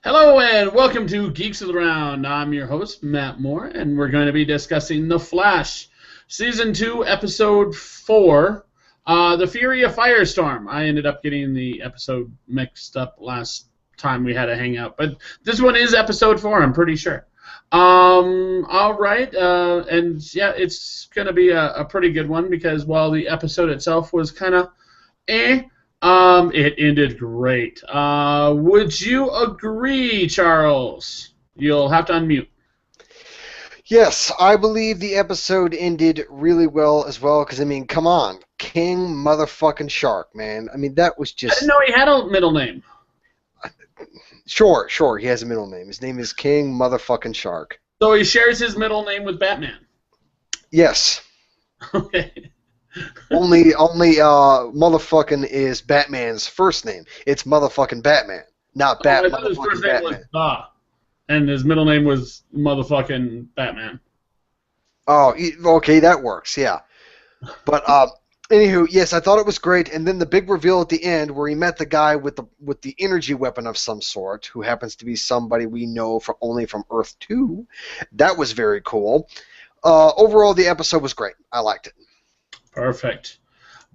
Hello and welcome to Geeks of the Round. I'm your host, Matt Moore, and we're going to be discussing The Flash, Season 2, Episode 4, The Fury of Firestorm. I ended up getting the episode mixed up last time we had a hangout, but this one is Episode 4, I'm pretty sure. All right, and yeah, it's going to be a pretty good one because while the episode itself was kind of it ended great. Would you agree, Charles? You'll have to unmute. Yes, I believe the episode ended really well as well, because, I mean, come on. King motherfucking Shark, man. I mean, that was just... I didn't know he had a middle name. Sure, he has a middle name. His name is King motherfucking Shark. So he shares his middle name with Batman. Yes. Okay. Only motherfucking is Batman's first name. It's motherfucking Batman, not Batman. His first name was and his middle name was motherfucking Batman. Oh, okay, that works, yeah. But anywho, yes, I thought it was great, and then the big reveal at the end where he met the guy with the energy weapon of some sort, who happens to be somebody we know only from Earth 2. That was very cool. Overall, the episode was great. I liked it. Perfect.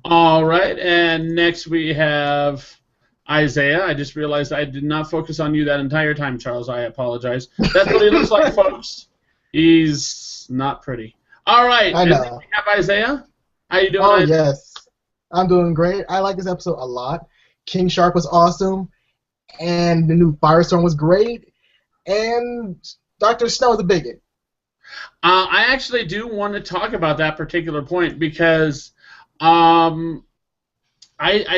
All right, and next we have Isaiah. I just realized I did not focus on you that entire time, Charles. I apologize. That's what he looks like, folks. He's not pretty. All right, I know. And then we have Isaiah. How you doing? Oh, Isaiah? yes. I'm doing great. I like this episode a lot. King Shark was awesome, and the new Firestorm was great, and Dr. Snow is a bigot. I actually do want to talk about that particular point because I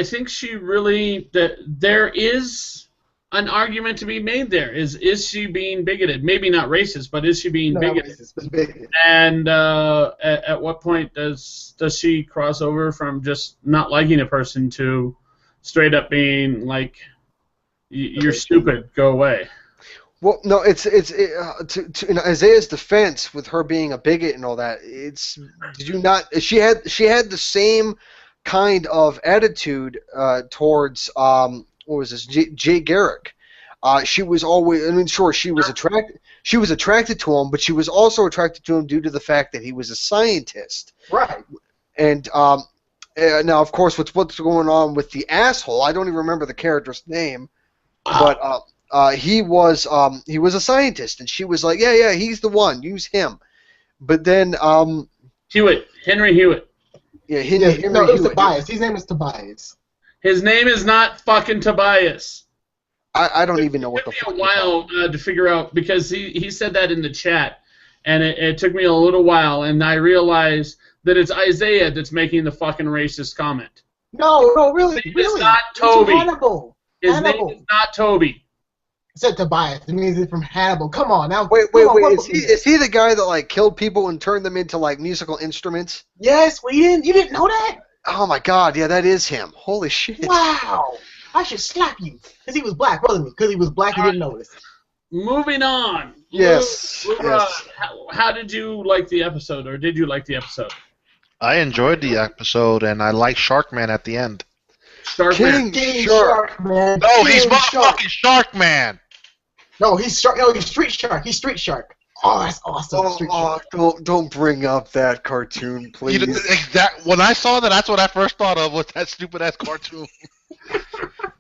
think she really there is an argument to be made there. Is she being bigoted? Maybe not racist, but is she being bigoted? Racist, but bigoted. And at what point does she cross over from just not liking a person to straight up being like, "You're stupid, go away"? Well, no, in Isaiah's defense, with her being a bigot and all that, did you not? She had the same kind of attitude towards what was this? Jay Garrick. She was always, I mean, sure, she was attracted to him, but she was also attracted to him due to the fact that he was a scientist. Right. And now, of course, what's going on with the asshole? I don't even remember the character's name, but. He was a scientist, and she was like, yeah, he's the one. Use him. But then Henry Hewitt. Yeah, Henry It was Hewitt. Tobias. His name is Tobias. His name is not fucking Tobias. I don't even know what the It fuck. took me a while to figure out because he said that in the chat, and it took me a little while, and I realized that it's Isaiah that's making the fucking racist comment. No, really. It's not Toby. It's Hannibal. His name is not Toby. It said Tobias. It means it's from Hannibal. Come on now. Wait. Is he the guy that like killed people and turned them into like musical instruments? Yes, you didn't know that? Oh my God, yeah, that is him. Holy shit. Wow. I should slap you. Because he was black, wasn't he? Because he was black, you didn't notice. Moving on. Yes. Yes. How did you like the episode, or did you like the episode? I enjoyed the episode, and I like Sharkman at the end. Sharkman. King Shark, man. No, he's King motherfucking Sharkman. No, he's Shark. No, he's Street Shark. He's Street Shark. Oh, that's awesome. Street Shark. Don't bring up that cartoon, please. When I saw that, that's what I first thought of, was that stupid-ass cartoon.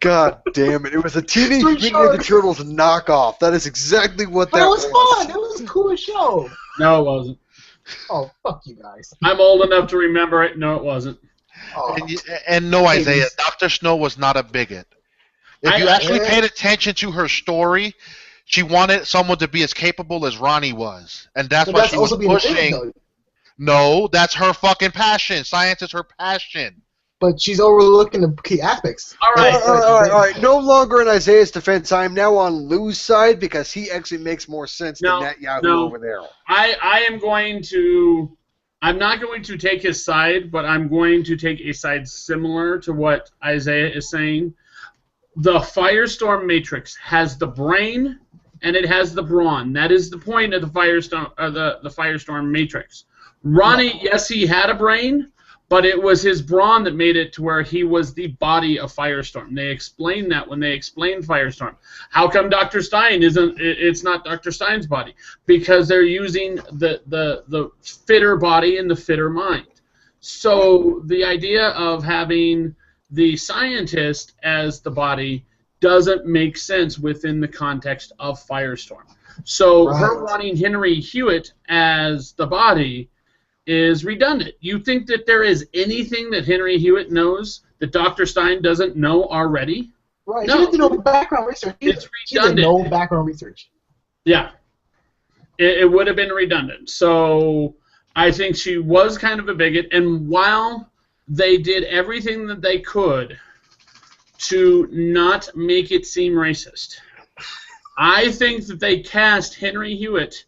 God damn it. It was a Teenage Mutant Ninja Turtles knockoff. That is exactly what that was. That was fun. That was a cool show. No, it wasn't. Oh, fuck you guys. I'm old enough to remember it. No, it wasn't. Oh. And no, Isaiah, Dr. Snow was not a bigot. If you actually paid attention to her story, she wanted someone to be as capable as Ronnie was. And that's why she was pushing. No, that's her fucking passion. Science is her passion. But she's overlooking the key aspects. All right. No longer in Isaiah's defense. I'm now on Lou's side because he actually makes more sense than that Yahoo over there. I'm not going to take his side, but I'm going to take a side similar to what Isaiah is saying. The Firestorm Matrix has the brain and it has the brawn. That is the point of the Firestorm Matrix. Ronnie, yes, he had a brain, but it was his brawn that made it to where he was the body of Firestorm. They explained that when they explained Firestorm. How come Dr. Stein it's not Dr. Stein's body? Because they're using the fitter body and the fitter mind. So the idea of having the scientist as the body doesn't make sense within the context of Firestorm. So her wanting Henry Hewitt as the body is redundant. You think that there is anything that Henry Hewitt knows that Dr. Stein doesn't know already? Right. No. She didn't know background research. It's She didn't know background research. Yeah. It would have been redundant. So I think she was kind of a bigot, and while they did everything that they could to not make it seem racist, I think that they cast Henry Hewitt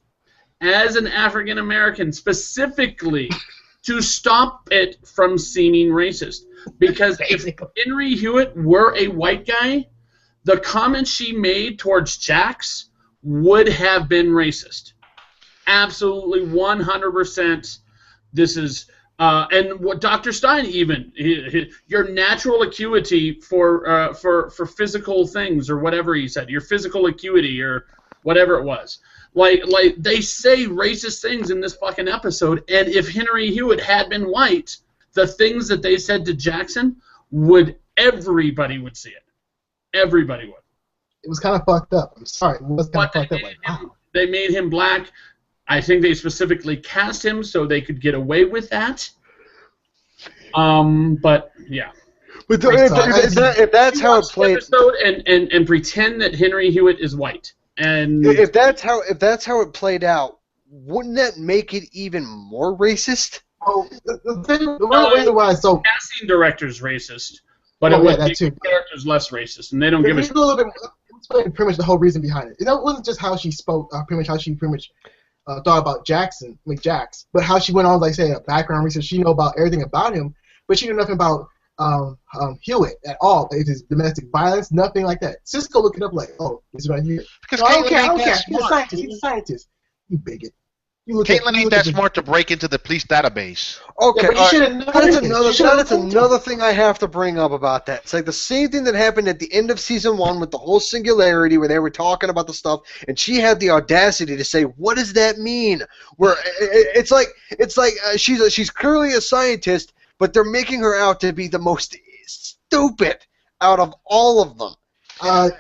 as an African American specifically to stop it from seeming racist. Because if Henry Hewitt were a white guy, the comments she made towards Jax would have been racist. Absolutely 100%. This is and what Dr. Stein even your natural acuity for physical things or whatever he said, your physical acuity or whatever it was. Like they say racist things in this fucking episode, and if Henry Hewitt had been white, the things that they said to Jackson everybody would see it. Everybody would. It was kind of fucked up. I'm sorry. It was kind of fucked up. Like, wow. They made him black. I think they specifically cast him so they could get away with that. But yeah. But if that's how it played, and pretend that Henry Hewitt is white, and if that's how it played out, wouldn't that make it even more racist? Well, the reason why casting director's racist, but it would make the characters less racist, and they don't give a shit. Explain pretty much the whole reason behind it. It wasn't just how she spoke, thought about Jax, but how she went on, like say, background research. She knew about everything about him, but she knew nothing about Hewitt at all. It is domestic violence, nothing like that. Cisco looked it up like, oh, this is right here. Because I don't care. He's a scientist. You bigot. Caitlin ain't that smart to break into the police database. Okay, yeah, that's another thing I have to bring up about that. It's like the same thing that happened at the end of season 1 with the whole singularity, where they were talking about the stuff, and she had the audacity to say, "What does that mean?" Where it's like she's clearly a scientist, but they're making her out to be the most stupid out of all of them. Yeah.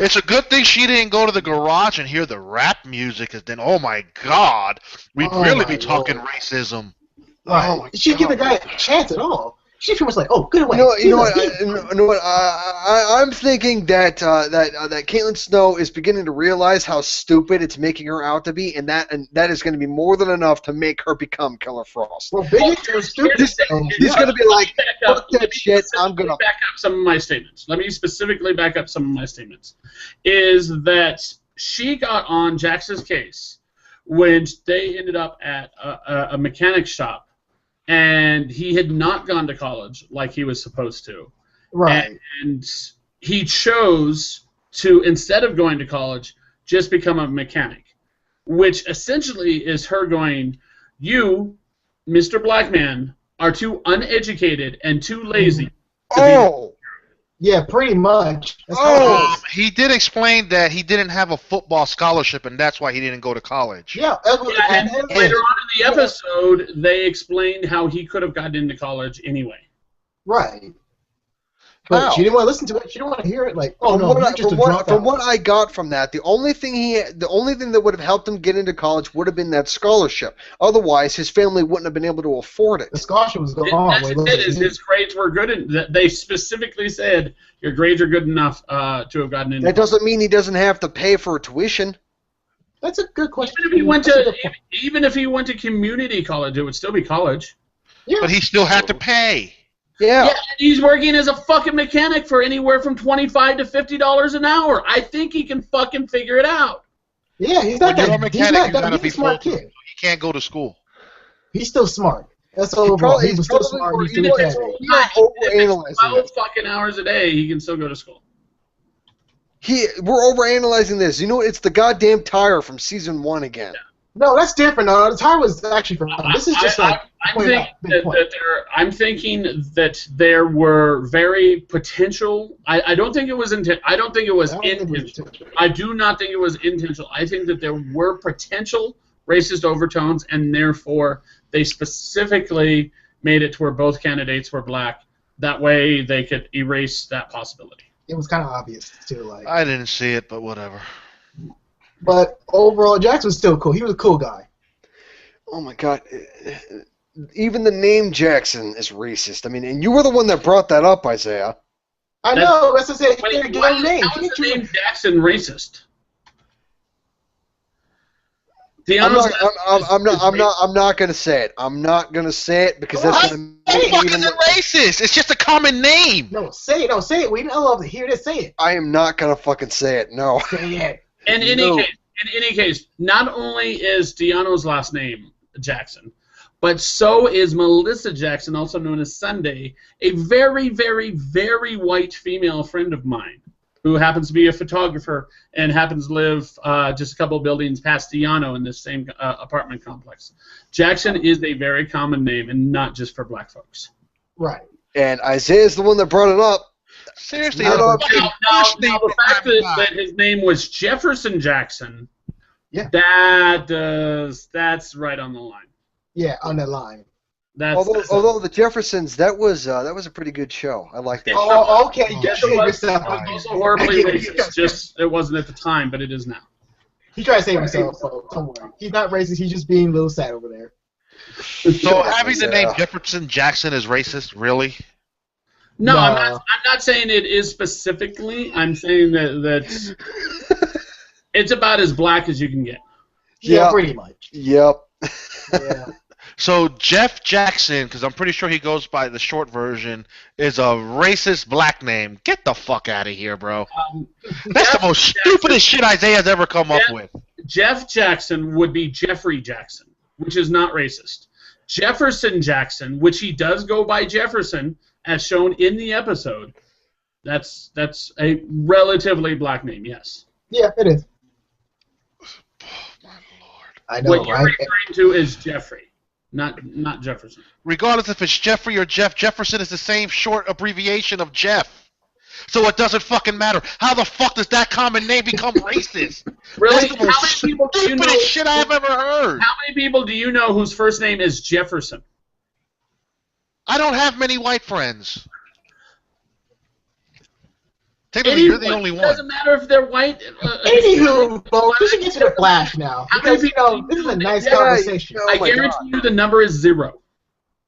It's a good thing she didn't go to the garage and hear the rap music, because then, oh my God, we'd really be talking racism. Right. Oh she didn't give the guy a chance at all. She's pretty much like, oh, good away. You know what? I'm thinking that Caitlin Snow is beginning to realize how stupid it's making her out to be, and that is going to be more than enough to make her become Killer Frost. Well, you're stupid. He's going to be like, fuck that shit. I'm going to back up some of my statements. Let me specifically back up some of my statements. Is that she got on Jax's case when they ended up at a mechanic shop. And he had not gone to college like he was supposed to. Right. And he chose to, instead of going to college, just become a mechanic. Which essentially is her going, you, Mr. Black Man, are too uneducated and too lazy. Yeah, pretty much. He did explain that he didn't have a football scholarship, and that's why he didn't go to college. Yeah, and later on in the episode, they explained how he could have gotten into college anyway. Right. But she didn't want to listen to it. She didn't want to hear it. Like, oh no, you're just a dropout. From what I got from that, the only thing that would have helped him get into college would have been that scholarship. Otherwise, his family wouldn't have been able to afford it. The scholarship was gone. His grades were good. They specifically said your grades are good enough to have gotten into. That doesn't mean he doesn't have to pay for tuition. That's a good question. Even if he went to community college, it would still be college. Yeah. But he still had to pay. Yeah. And he's working as a fucking mechanic for anywhere from $25 to $50 an hour. I think he can fucking figure it out. Yeah, he's not that. He's not that. He's a smart kid. He can't go to school. He's still smart. That's overall. He was still smart. He's still overanalyzing 12 fucking hours a day. He can still go to school. We're overanalyzing this. You know, it's the goddamn tire from season 1 again. Yeah. No, that's different. No, the tie was actually from. This is just like. I'm thinking that there were very potential. I don't think it was I don't think it was intentional. I do not think it was intentional. I think that there were potential racist overtones, and therefore they specifically made it to where both candidates were black. That way they could erase that possibility. It was kind of obvious too. Like I didn't see it, but whatever. But overall, Jax was still cool. He was a cool guy. Oh my God. Even the name Jackson is racist. I mean, and you were the one that brought that up, Isaiah. I know. That's what I said. Wait, how is the name Jackson racist? I'm not gonna say it. I'm not gonna say it because that's gonna make it even racist. It's just a common name. No, say it. No, say it. We don't love to hear this. Say it. I am not gonna fucking say it. No. Say it. In any case, not only is Deanna's last name Jackson, but so is Melissa Jackson, also known as Sunday, a very, very, very white female friend of mine who happens to be a photographer and happens to live just a couple of buildings past Deanna in this same apartment complex. Jackson is a very common name, and not just for black folks. Right. And Isaiah's the one that brought it up. Seriously, now the fact that his name was Jefferson Jackson, yeah, that's right on the line. Yeah, on the line. Although the Jeffersons, that was a pretty good show. I like that. Oh, okay. Yes, it was also horribly racist. Just it wasn't at the time, but it is now. He tried to save himself, so don't worry. He's not racist. He's just being a little sad over there. So having the name Jefferson Jackson is racist, really? No, I'm not saying it is specifically. I'm saying that it's about as black as you can get. Yeah, pretty much. Yep. Yeah. So Jeff Jackson, because I'm pretty sure he goes by the short version, is a racist black name. Get the fuck out of here, bro. That's the most stupidest shit Isaiah's ever come up with. Jeff Jackson would be Jeffrey Jackson, which is not racist. Jefferson Jackson, which he does go by Jefferson, as shown in the episode, that's a relatively black name, yes. Yeah, it is. Oh, my Lord. I know, what you're referring to is Jeffrey. Not Jefferson. Regardless if it's Jeffrey or Jeff, Jefferson is the same short abbreviation of Jeff. So it doesn't fucking matter. How the fuck does that common name become racist? Really? That's the most stupidest shit I've ever heard. How many people do you know whose first name is Jefferson? I don't have many white friends. Technically, you're the only one. It doesn't matter if they're white. Anywho, folks, we should get to the Flash now. Because, this is a nice conversation. I guarantee you the number is 0.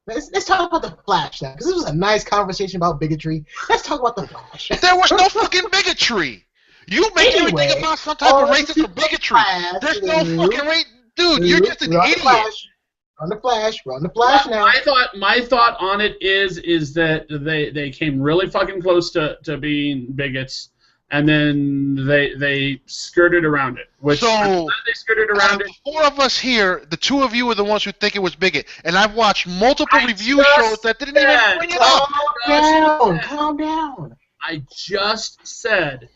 Let's talk about the Flash now. Because this was a nice conversation about bigotry. Let's talk about the Flash. There was no fucking bigotry. You make everything about some type of racist or bigotry. There's no fucking race. Dude, you're just an idiot. Run the Flash. Run the Flash now. My thought on it is that they came really fucking close to being bigots, and then they skirted around it. They skirted around it. 4 of us here, the 2 of you are the ones who think it was bigot, and I've watched multiple review shows that didn't even bring it up. Calm down. I just said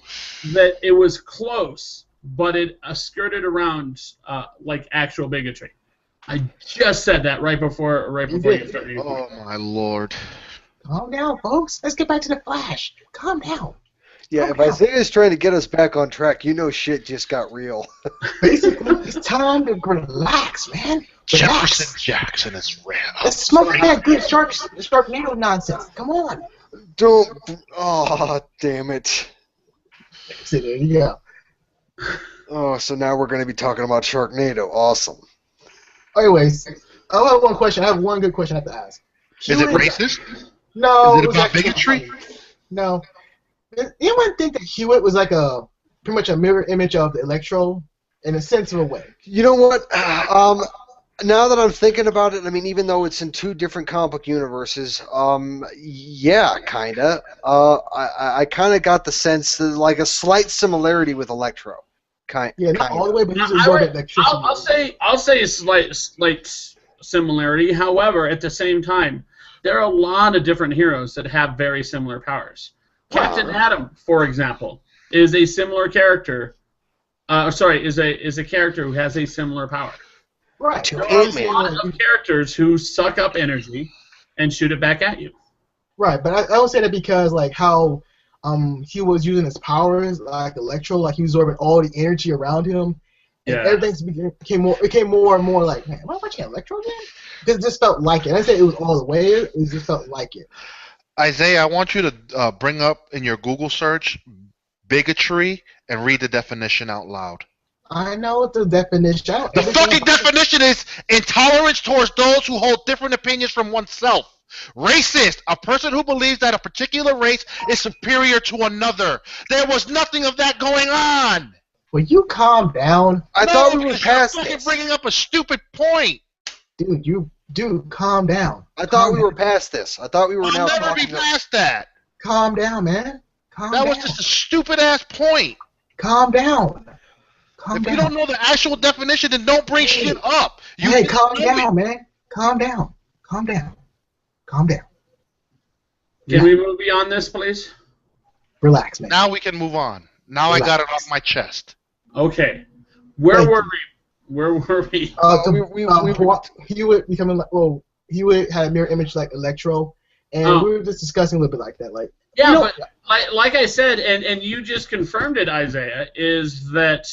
that it was close, but it skirted around like actual bigotry. I just said that right before you started. Oh my Lord! Calm down, folks. Let's get back to the Flash. Calm down. Yeah, if Isaiah's trying to get us back on track, shit just got real. Basically, it's time to relax, man. Jefferson Jackson is real. Let's smoke that good Sharknado nonsense. Come on. Don't. Oh, damn it. So there you go. Oh, so now we're going to be talking about Sharknado. Awesome. Anyways, I have one question. I have one good question I have to ask. Is it racist? No. Is it about bigotry? No. Anyone think that Hewitt was like pretty much a mirror image of the Electro in a sense of a way? You know what? Now that I'm thinking about it, I mean, even though it's in 2 different comic book universes, yeah, kinda. I kind of got the sense that like a slight similarity with Electro. Yeah, not all the way, but he's absorbing electricity. I'll say a slight similarity. However, at the same time, there are a lot of different heroes that have very similar powers. Captain Atom, for example, is a similar character. Is a character who has a similar power. Right. To There are a Ant-Man. lot of characters who suck up energy and shoot it back at you. Right, but I would say that because like how he was using his powers like Electro, like he was absorbing all the energy around him, and everything became more and more like, man, am I watching Electro again? Because it just felt like it. I didn't say it was all the way. It just felt like it. Isaiah, I want you to bring up in your Google search bigotry and read the definition out loud. I know what the definition. The fucking definition is intolerance towards those who hold different opinions from oneself. Racist, a person who believes that a particular race is superior to another. There was nothing of that going on. Will you calm down? I thought we were past you're this. bringing up a stupid point. Dude, calm down. I thought we were past this. I thought we were now I'll never be talking past that. Calm down, man. Calm That down. was just a stupid ass point. Calm down. If you don't know the actual definition, then don't bring shit up. Hey, calm down, man. Calm down. Calm down. Calm down. Can we move beyond this, please? Relax, man. Now we can move on. Now Relax. I got it off my chest. Okay. Where were we? He would become like, well, he would have a mirror image like Electro, and we were just discussing a little bit like that, like. Yeah, but like I said, and you just confirmed it, Isaiah, is that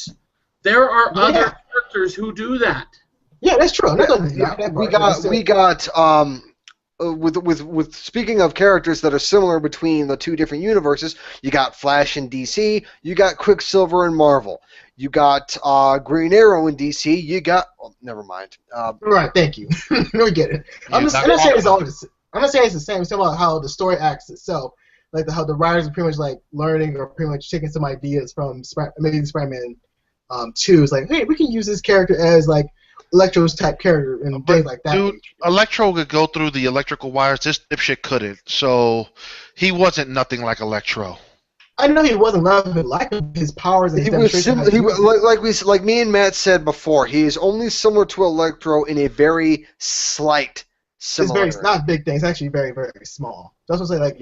there are other characters who do that. Yeah, that's true. We got with speaking of characters that are similar between the two different universes, you got Flash in DC, you got Quicksilver in Marvel, you got Green Arrow in DC, you got never mind. Right, thank you. We get it. I'm not saying it's the same. It's about how the story acts itself. Like how the writers are pretty much like learning or pretty much taking some ideas from Amazing Spider-Man 2. It's like, hey, we can use this character as like Electro's type character and things like that. Dude, Electro could go through the electrical wires. This dipshit couldn't. So he wasn't nothing like Electro. I know he wasn't nothing like his powers and his demonstrations. Like me and Matt said before, he is only similar to Electro in a very slight similarity. It's not a big thing. It's actually very, very small. That's what I'm saying.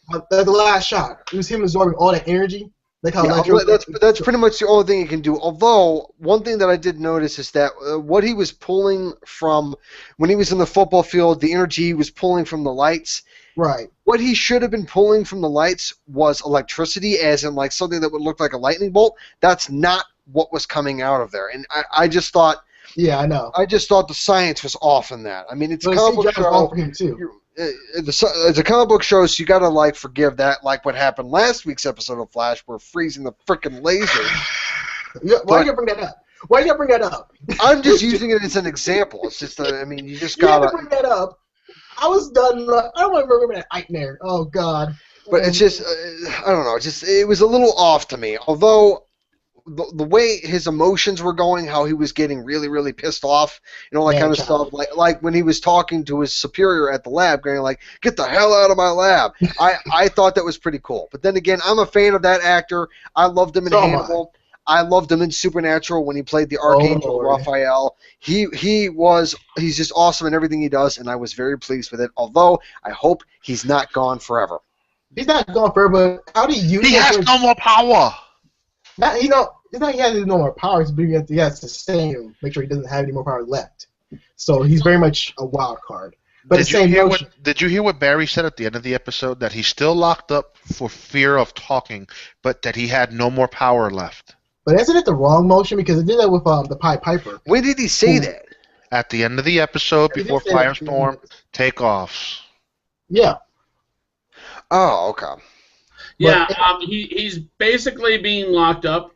Like, the last shot, it was him absorbing all that energy. Like how that's pretty much the only thing he can do. Although, one thing that I did notice is that what he was pulling from, when he was in the football field, the energy he was pulling from the lights. Right. What he should have been pulling from the lights was electricity, as in like something that would look like a lightning bolt. That's not what was coming out of there. And I just thought... Yeah, I know. I just thought the science was off in that. I mean, it's a comic book show. For him too. It's a comic book show, so you gotta like forgive that, like what happened last week's episode of Flash, where freezing the frickin' laser. Why do you bring that up? Why do you bring that up? I'm just using it as an example. It's just, I mean, you just gotta. You bring that up. I was done. I don't want to remember that nightmare. Oh God. But it's just, I don't know. It was a little off to me. Although the way his emotions were going, how he was getting really, really pissed off, and all that kind of stuff. Like when he was talking to his superior at the lab, going like, "Get the hell out of my lab." I thought that was pretty cool. But then again, I'm a fan of that actor. I loved him in Hannibal. I loved him in Supernatural when he played the Archangel Raphael. He's just awesome in everything he does, and I was very pleased with it. Although I hope he's not gone forever. He's not gone forever. How do you? He has no more power. It's not he has no more powers, but he has to sustain, make sure he doesn't have any more power left. So he's very much a wild card. But did you hear what Barry said at the end of the episode? That he's still locked up for fear of talking, but that he had no more power left. But isn't it the wrong motion? Because it did that with the Pied Piper. When did he say that? At the end of the episode, before Firestorm takeoffs. Yeah. Oh, okay. Yeah, he's basically being locked up,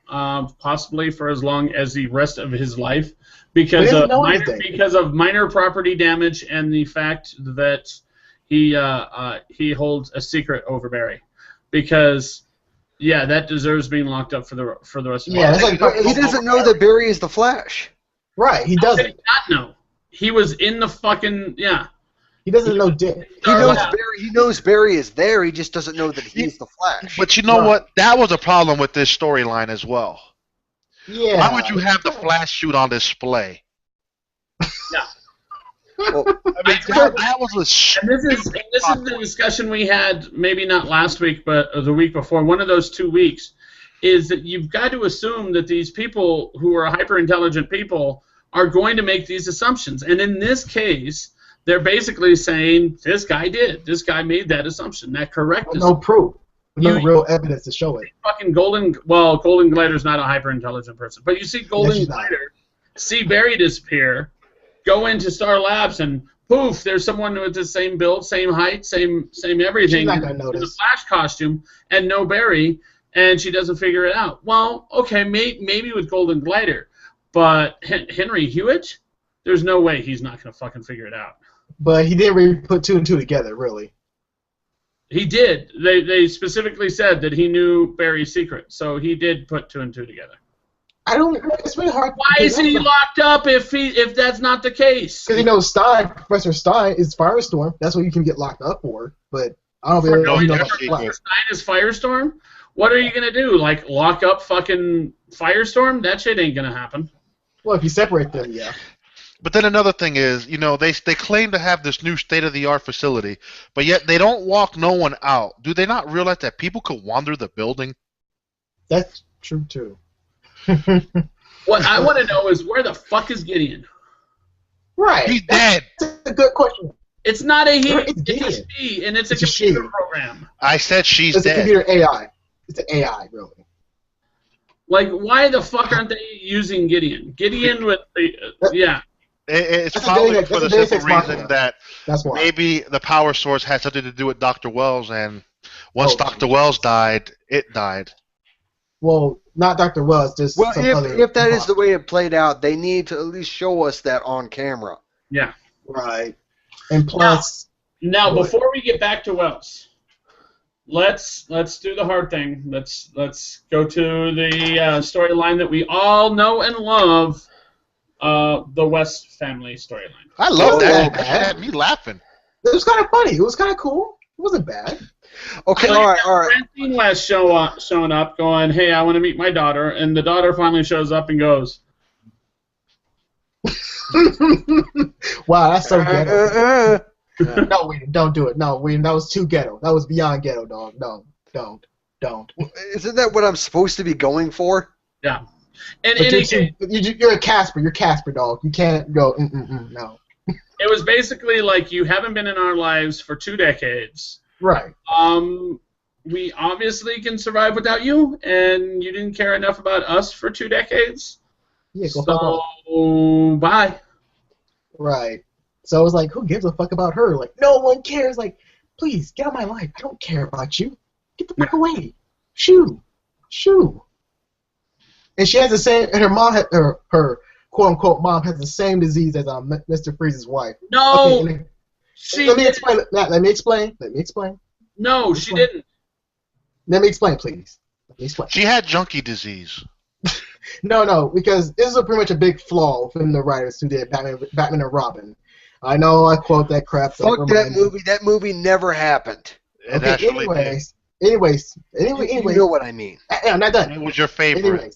possibly for as long as the rest of his life, because of minor property damage and the fact that he holds a secret over Barry. Because that deserves being locked up for the rest of his life. He doesn't know that Barry is the Flash. Right, he doesn't. How did he not know? He was in the fucking He doesn't know Dick. He knows Barry is there. He just doesn't know that he's the Flash. But you know what? That was a problem with this storyline as well. Yeah. Why would you have the Flash shoot on display? Yeah. Well, I mean, that was a. And this is the discussion we had, maybe not last week, but the week before. One of those 2 weeks is that you've got to assume that these people who are hyper intelligent people are going to make these assumptions. And in this case, they're basically saying this guy made that assumption, that correct assumption. No proof. No real evidence to show it. Fucking Golden Glider's not a hyper-intelligent person. But you see Golden Glider see Barry disappear, go into Star Labs, and poof, there's someone with the same build, same height, same everything. She's not gonna notice. In the Flash costume, and no Barry, and she doesn't figure it out. Well, okay, maybe with Golden Glider, but Henry Hewitt, there's no way he's not gonna fucking figure it out. But he didn't really put two and two together, really. He did. They specifically said that he knew Barry's secret, so he did put two and two together. It's really hard. Why is he locked up if that's not the case? Because he knows Professor Stein is Firestorm. That's what you can get locked up for. But I don't really know about Stein is Firestorm? What are you gonna do? Like lock up fucking Firestorm? That shit ain't gonna happen. Well, if you separate them, yeah. But then another thing is, they claim to have this new state-of-the-art facility, but yet they don't walk no one out. Do they not realize that people could wander the building? That's true too. What I want to know is where the fuck is Gideon? Right. He's dead. That's a good question. It's not a he. It's a she, and it's a computer program. I said she's dead. It's a computer AI. It's an AI, really. Like, why the fuck aren't they using Gideon? Gideon with the yeah. It's probably for the simple reason that maybe the power source had something to do with Dr. Wells, and once Dr. Wells died, it died. Well, not Dr. Wells, just if that is the way it played out, they need to at least show us that on camera. Yeah. Right. And plus... Now before we get back to Wells, let's do the hard thing. Let's go to the storyline that we all know and love, the West family storyline. I love that. That had me laughing. It was kind of funny. It was kind of cool. It wasn't bad. Okay, all right. Francine West showing up, going, "Hey, I want to meet my daughter," and the daughter finally shows up and goes, "Wow, that's so ghetto." No, Whedon, don't do it. No, Whedon, that was too ghetto. That was beyond ghetto, dog. No, don't. Isn't that what I'm supposed to be going for? Yeah. And you're a Casper. You're Casper, dog. You can't go. No. It was basically like you haven't been in our lives for 2 decades. Right. We obviously can survive without you, and you didn't care enough about us for 2 decades. Yeah, go fuck off. So, bye. Right. So it was like, who gives a fuck about her? Like, no one cares. Like, please, get out of my life. I don't care about you. Get the fuck away. Shoo. And she has the same, and her mom had, her quote-unquote mom has the same disease as Mr. Freeze's wife. No! Okay, let me explain. Matt, let me explain. No, she didn't. Let me explain, please. She had junkie disease. No, because this is pretty much a big flaw from the writers who did Batman and Robin. I know I quote that crap. Fuck that movie. That movie never happened. Okay, anyways. You know what I mean. I'm not done. It was your favorite.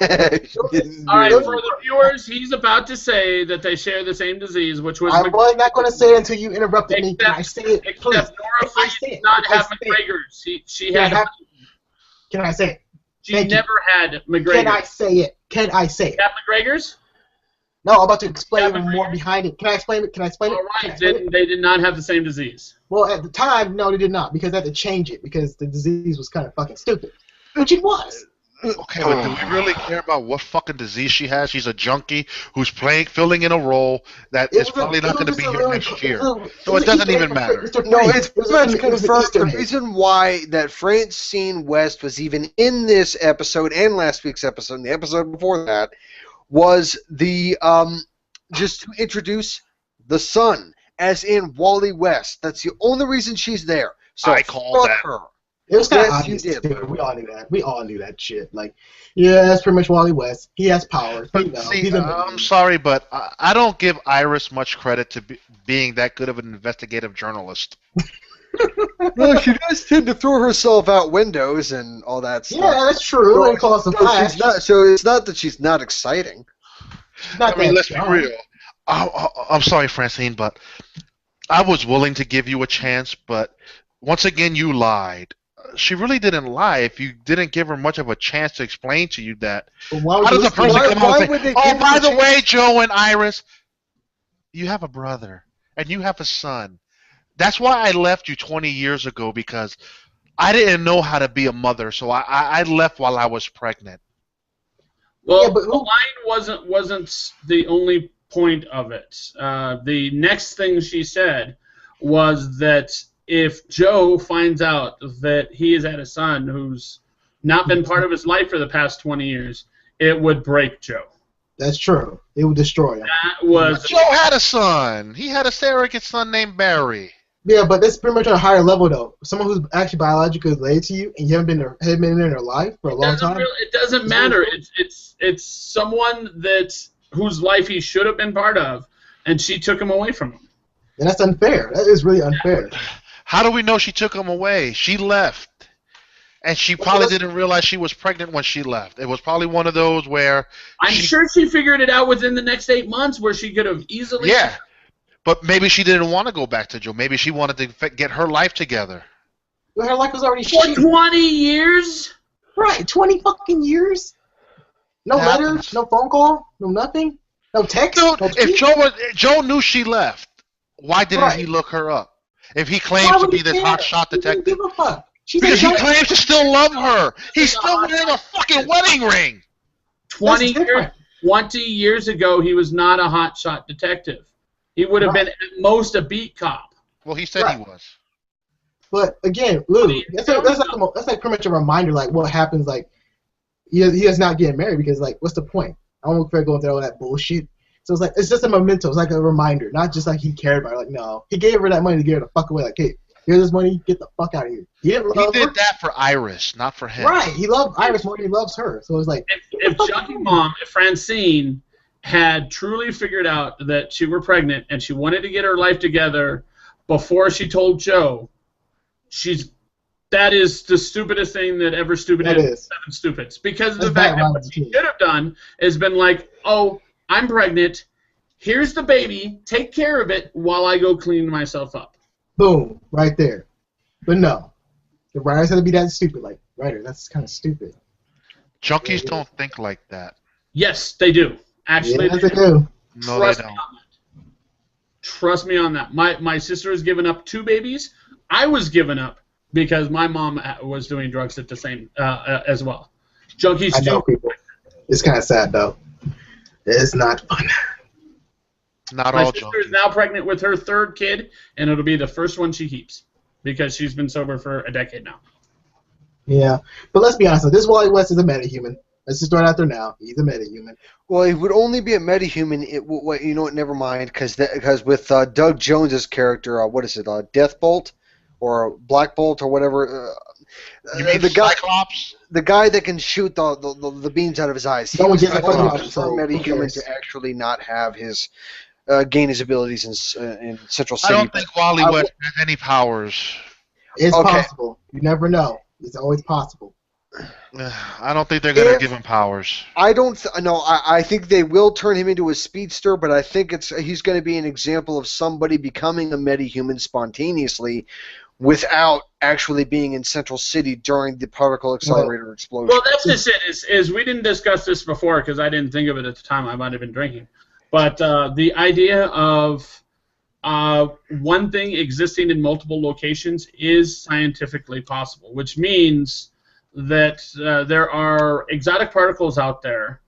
All right, for the viewers, he's about to say that they share the same disease, which was... I was not going to say it until you interrupted me. Can I say it? Except Nora Freeze did not have McGregor's. She had... Can I say it? She never had McGregor's. Can I say it? Have McGregor's? No, I'm about to explain more behind it. Can I explain it? All right, they did not have the same disease. Well, at the time, no, they did not, because they had to change it, because the disease was kind of fucking stupid. Which it was. Okay, but do we really care about what fucking disease she has? She's a junkie who's filling in a role that is probably not going to be here next year. So it doesn't even matter. No, it's pretty much confirmed. The reason why that Francine West was even in this episode and last week's episode and the episode before that was the just to introduce the son, as in Wally West. That's the only reason she's there. So I call that. Her. It was kind of obvious, too. We all knew that. We all knew that shit. Like, yeah, that's pretty much Wally West. He has powers. But see, I'm sorry, but I don't give Iris much credit to being that good of an investigative journalist. Well, she does tend to throw herself out windows and all that stuff. Yeah, that's true. And cause the flash. So it's not that she's not exciting. I mean, let's be real. I'm sorry, Francine, but I was willing to give you a chance, but once again, you lied. she really didn't lie if you didn't give her much of a chance to explain to you that. How does a person come out and say, oh, by the way, Joe and Iris, you have a brother and you have a son. That's why I left you 20 years ago, because I didn't know how to be a mother, so I left while I was pregnant. Well, the line wasn't the only point of it. The next thing she said was that if Joe finds out that he has had a son who's not been part of his life for the past 20 years, it would break Joe. That's true. It would destroy him. Joe had a son. He had a surrogate son named Barry. Yeah, but that's pretty much on a higher level, though. Someone who's actually biologically related to you and you haven't been in their life for a long time. It doesn't matter. It's someone whose life he should have been part of, and she took him away from him. And that's unfair. That is really unfair. How do we know she took him away? She left. And she probably didn't realize she was pregnant when she left. It was probably one of those where... I'm sure she figured it out within the next 8 months, where she could have easily... Yeah, but maybe she didn't want to go back to Joe. Maybe she wanted to get her life together. Well, her life was already... For 20 years? Right, 20 fucking years? No letters, no phone call, no nothing, no text. Dude, no if Joe knew she left, why didn't he look her up? If he claims to be this hotshot detective. Give a fuck. Because he claims to still love her. He's still wearing a fucking wedding ring. 20 years ago, he was not a hotshot detective. He would have been at most a beat cop. Well, he said he was. But again, Lou, that's like pretty much a reminder, like what happens, like he is not getting married because, like, what's the point? I don't care going through all that bullshit. So it's just a memento. It's like a reminder, not just like he cared about it. Like, no, he gave her that money to get her the fuck away. Like, hey, here's this money, get the fuck out of here. He did that for Iris, not for him. Right, he loved Iris more than he loves her. So it's like, if Junkie Mom, Francine, had truly figured out that she were pregnant and she wanted to get her life together before she told Joe, that is the stupidest thing that ever stupid is. Seven Stupids. Because the fact that what she should have done is been like, oh, I'm pregnant, here's the baby, take care of it while I go clean myself up. Boom, right there. But no, the writers had to be that stupid. Like, writer, that's kind of stupid. Junkies don't think like that. Yes, they do. Actually, they do. No, they don't. Trust me on that. My sister has given up 2 babies. I was given up because my mom was doing drugs at the same as well. Junkies I know people. It's kind of sad though. It's not fun. My sister is now pregnant with her 3rd kid, and it'll be the first one she keeps because she's been sober for a decade now. Yeah, but let's be honest. This Wally West is a metahuman. Let's just throw it out there now. He's a metahuman. Well, he would only be a metahuman. You know what? Never mind, because with Doug Jones's character, what is it? Deathbolt or Black Bolt or whatever. You mean the Cyclops? The guy that can shoot the beams out of his eyes. He was a metahuman to actually not have his gain his abilities in Central City. I don't think Wally West has any powers. It's possible. You never know. It's always possible. I don't think they're going to give him powers. I don't. I think they will turn him into a speedster, but I think he's going to be an example of somebody becoming a metahuman spontaneously, without actually being in Central City during the particle accelerator explosion. Well, that's just it. Is we didn't discuss this before because I didn't think of it at the time. I might have been drinking, but the idea of one thing existing in multiple locations is scientifically possible, which means that there are exotic particles out there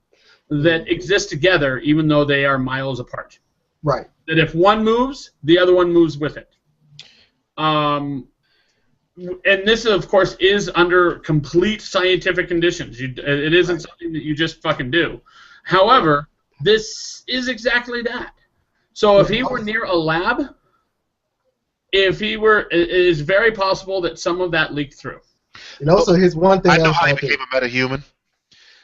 that exist together even though they are miles apart. Right. That if one moves, the other one moves with it. And this, of course, is under complete scientific conditions. It isn't something that you just fucking do. However, this is exactly that. So if he were near a lab, it is very possible that some of that leaked through. And also, here's one thing. I know how he became a metahuman.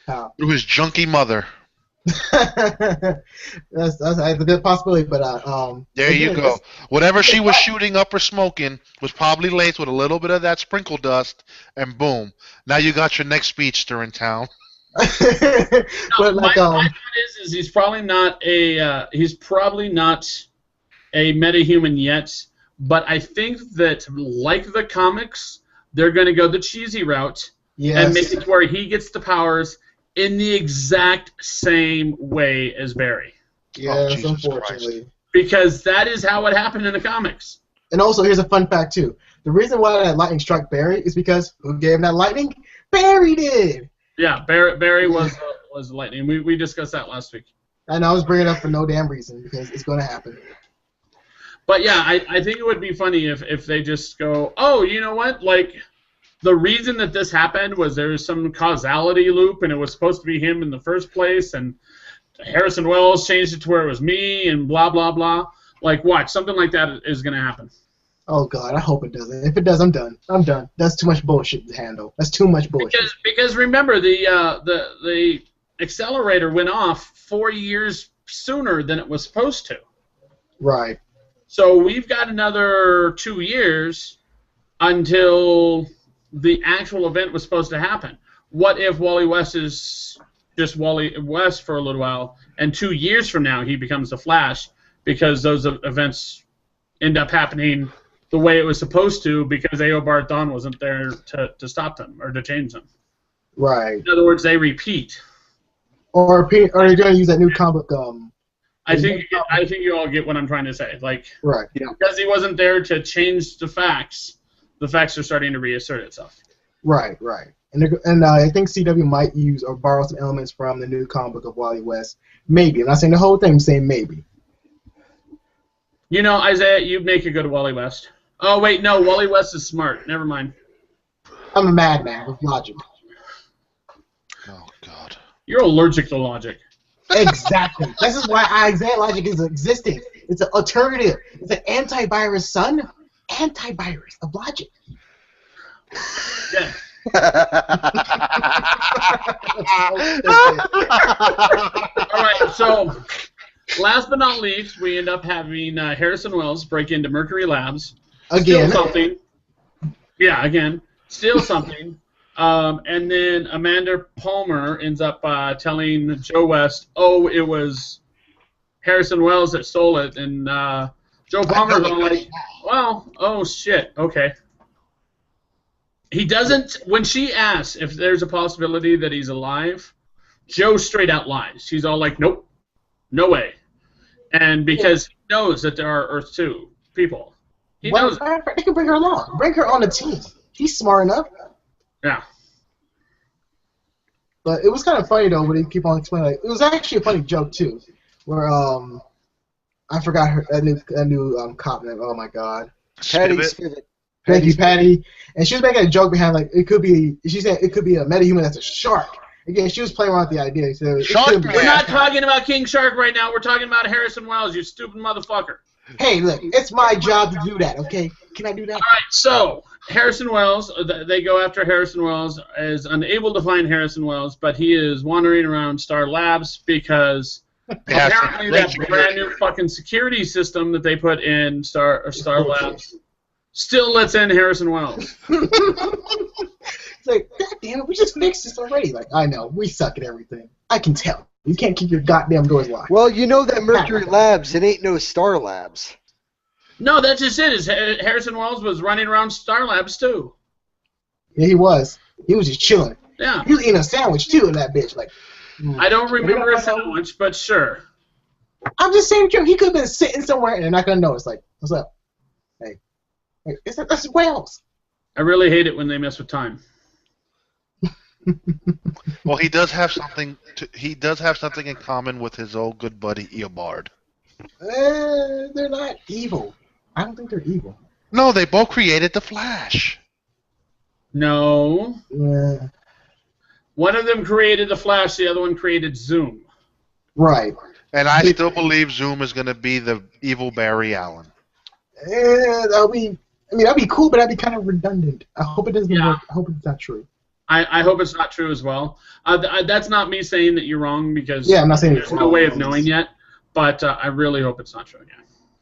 How? Through his junkie mother. that's a good possibility, but there you go. Whatever she was shooting up or smoking was probably laced with a little bit of that sprinkle dust, and boom, now you got your next speedster in town. But my thought is he's probably not a metahuman yet, but I think that like the comics, they're going to go the cheesy route and make it where he gets the powers in the exact same way as Barry. Yes, unfortunately. Christ. Because that is how it happened in the comics. And also, here's a fun fact, too. The reason why that lightning struck Barry is because who gave him that lightning? Barry did! Yeah, Barry was the lightning. We discussed that last week. And I was bringing it up for no damn reason, because it's going to happen. But yeah, I think it would be funny if they just go, oh, you know what? Like, the reason that this happened was there was some causality loop, and it was supposed to be him in the first place, and Harrison Wells changed it to where it was me, and blah, blah, blah. Like, watch, something like that is going to happen. Oh, God, I hope it doesn't. If it does, I'm done. I'm done. That's too much bullshit to handle. That's too much bullshit. Because remember, the accelerator went off 4 years sooner than it was supposed to. Right. So we've got another 2 years until the actual event was supposed to happen. What if Wally West is just Wally West for a little while, and 2 years from now he becomes the Flash because those events end up happening the way it was supposed to because Eobard Thawne wasn't there to stop them or to change them. Right. In other words, they repeat. Or you're going to use that new comic. I think you all get what I'm trying to say. Like, right. Yeah. Because he wasn't there to change the facts are starting to reassert itself. Right. And I think CW might use or borrow some elements from the new comic book of Wally West. Maybe. I'm not saying the whole thing. I'm saying maybe. You know, Isaiah, you'd make a good Wally West. Oh, wait, no, Wally West is smart. Never mind. I'm a madman with logic. Oh, God. You're allergic to logic. Exactly. This is why Isaiah logic is existing. It's an alternative. It's an antivirus, son. Antivirus of logic. Yeah. All right, so last but not least, we end up having Harrison Wells break into Mercury Labs. Again. Steal something. Yeah, again. Steal something. And then Amanda Palmer ends up telling Joe West, oh, it was Harrison Wells that stole it. And Joe Palmer's going like, well, oh, shit, okay. He doesn't, when she asks if there's a possibility that he's alive, Joe straight out lies. She's all like, nope, no way. And because he knows that there are Earth 2 people. He knows. They can bring her along. Bring her on the team. He's smart enough. Yeah. But it was kind of funny though when he keep on explaining. Like, it was actually a funny joke too, where I forgot a new cop name. Oh my God. Patty Spivot. Thank you, Patty. And she was making a joke behind like it could be. She said it could be a metahuman that's a shark. Again, she was playing around with the idea. So we're not talking about King Shark right now. We're talking about Harrison Wells. You stupid motherfucker. Hey, look, it's my job to do that. Okay, can I do that? All right. So Harrison Wells, they go after Harrison Wells, is unable to find Harrison Wells, but he is wandering around Star Labs because apparently that brand new fucking security system that they put in Star Labs still lets in Harrison Wells. It's like, God damn it, we just fixed this already. Like, I know, we suck at everything. I can tell. You can't keep your goddamn doors locked. Well, you know that Mercury Labs, it ain't no Star Labs. No, that's just it. Harrison Wells was running around Star Labs too. Yeah, he was. He was just chilling. Yeah. He was eating a sandwich too in that bitch. Like, I don't remember a sandwich, but sure. I'm just saying, he could have been sitting somewhere and they're not gonna notice. Like, what's up? Hey, that's Wells. I really hate it when they mess with time. Well, he does have something. He does have something in common with his old good buddy Eobard. They're not evil. I don't think they're evil. No, they both created the Flash. No. Yeah. One of them created the Flash. The other one created Zoom. Right. And I still believe Zoom is going to be the evil Barry Allen. That'd be cool, but that'd be kind of redundant. I hope it doesn't work. I hope it's not true. I hope it's not true as well. That's not me saying that you're wrong because I'm not saying there's no way of knowing yet. But I really hope it's not true. Yeah.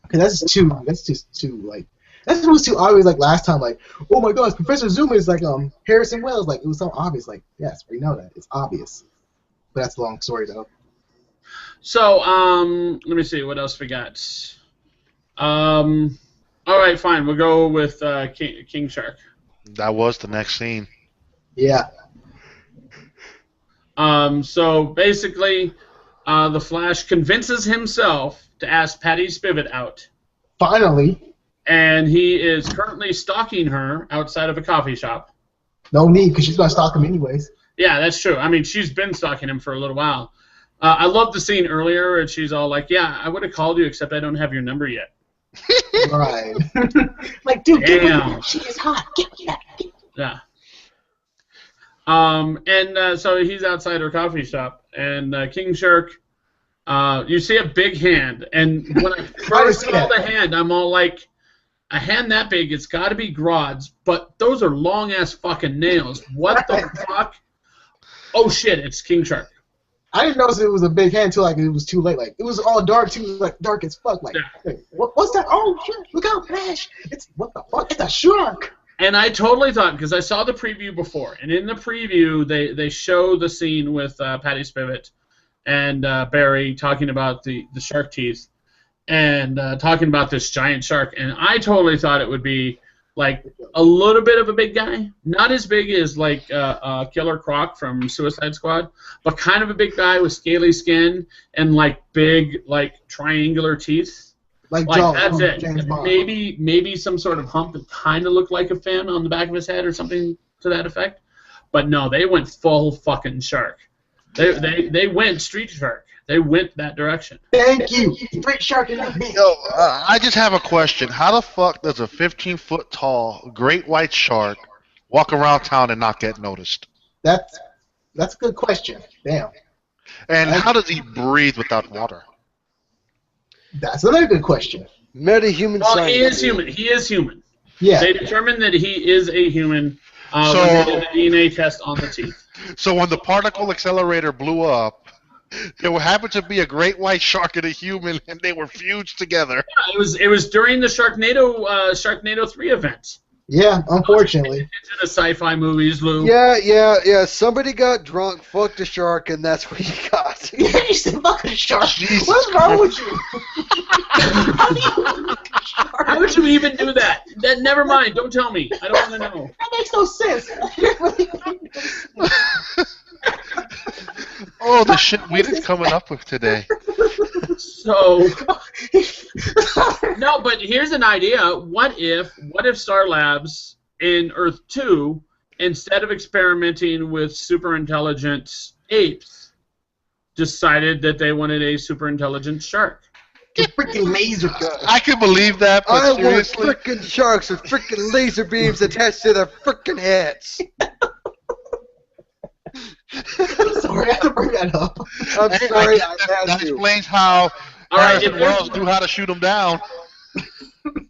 Okay, that's just too like that was too obvious. Like last time, like oh my gosh, Professor Zoom is like Harrison Wells. Like it was so obvious. Like yes, we know that it's obvious. But that's a long story though. So let me see what else we got. All right, fine. We'll go with King Shark. That was the next scene. Yeah. So basically, the Flash convinces himself to ask Patty Spivot out. Finally. And he is currently stalking her outside of a coffee shop. No need, because she's going to stalk him anyways. Yeah, that's true. I mean, she's been stalking him for a little while. I love the scene earlier where she's all like, yeah, I would have called you, except I don't have your number yet. Right. Like, dude, damn. She is hot. Get that. Yeah. So he's outside her coffee shop, and King Shark, you see a big hand, and when I first saw the hand, I'm all like, a hand that big, it's got to be Grodd's, but those are long-ass fucking nails. What the fuck? Oh, shit, it's King Shark. I didn't notice it was a big hand until, like, it was too late. Like, it was all dark, too, like, dark as fuck. Like, yeah. What's that? Oh, shit, look out, Flash. What the fuck? It's a shark. And I totally thought, because I saw the preview before, and in the preview, they show the scene with Patty Spivot and Barry talking about the shark teeth and talking about this giant shark, and I totally thought it would be like a little bit of a big guy, not as big as like Killer Croc from Suicide Squad, but kind of a big guy with scaly skin and like big like triangular teeth. Like that's it. Maybe some sort of hump that kind of looked like a fin on the back of his head or something to that effect. But no, they went full fucking shark. They went street shark. They went that direction. Thank you. Street shark and me. Yo, I just have a question. How the fuck does a 15-foot tall great white shark walk around town and not get noticed? That's a good question. Damn. And how does he breathe without water? That's another good question. Meta-human science. Well, he is human. He is human. Yeah. They determined that he is a human when they did the DNA test on the teeth. So when the particle accelerator blew up, there happened to be a great white shark and a human, and they were fused together. Yeah, it was during the Sharknado 3 event. Yeah, unfortunately. It's in the sci-fi movies, Lou. Yeah. Somebody got drunk, fucked a shark, and that's what you got. Yeah, you said fuck a shark. Jesus What's wrong with you? How would you even do that? Never mind. Don't tell me. I don't want to know. That makes no sense. Oh, the shit Whedon's coming up with today. So, no, but here's an idea. What if Star Labs in Earth 2, instead of experimenting with super intelligent apes, decided that they wanted a super intelligent shark? The freaking laser. I can believe that, but I seriously. want freaking sharks with freaking laser beams attached to their freaking heads. I'm sorry, I had to bring that up. I'm sorry, that explains how Harrison Wells knew how to shoot them down.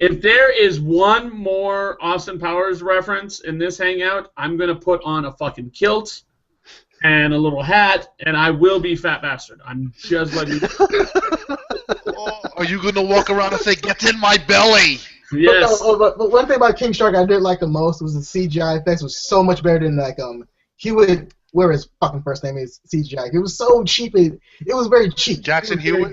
If there is one more Austin Powers reference in this hangout, I'm going to put on a fucking kilt and a little hat, and I will be Fat Bastard. I'm just letting you know. Oh, are you going to walk around and say, "Get in my belly"? Yes. But one thing about King Shark I did like the most was the CGI effects was so much better than like Hewitt, where his fucking first name is CGI. It was so cheap. It was very cheap. Jackson Hewitt?